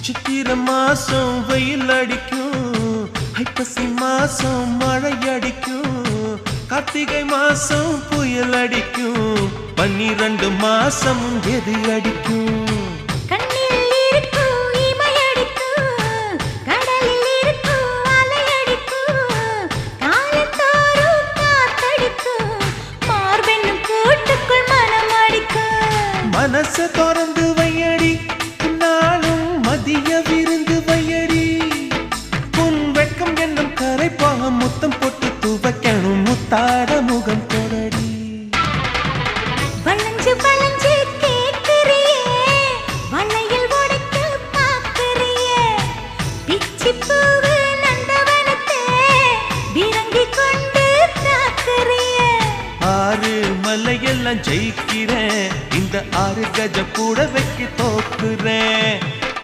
சித்திர மாசம் வெயில் அடிக்கும், ஐப்பசி மாசம் மழை அடிக்கும், கார்த்திகை மாசம் புயல் அடிக்கும், 12 மாசம் எது அடிக்கும்? மனச திறந்து வையடி, நாளும் மதிய விருந்து வையடி, உன் வெட்கம் என்னும் கரைப்பாக முத்தம் போட்டு துவைக்கணும், முத்தாட முகம் தொடடி. வளைஞ்சு வளைஞ்சு கேட்கிறியே, வளையல் உடைக்க பார்க்கிறியே, பிச்சி பூவு நந்தவனத்தே விரங்கி கொண்டு தாக்குறியே. 6 மலையெல்லாம் ஜெயிக்கிறேன், இந்த 6 கஜ கூட வைக்க தோக்குறேன்.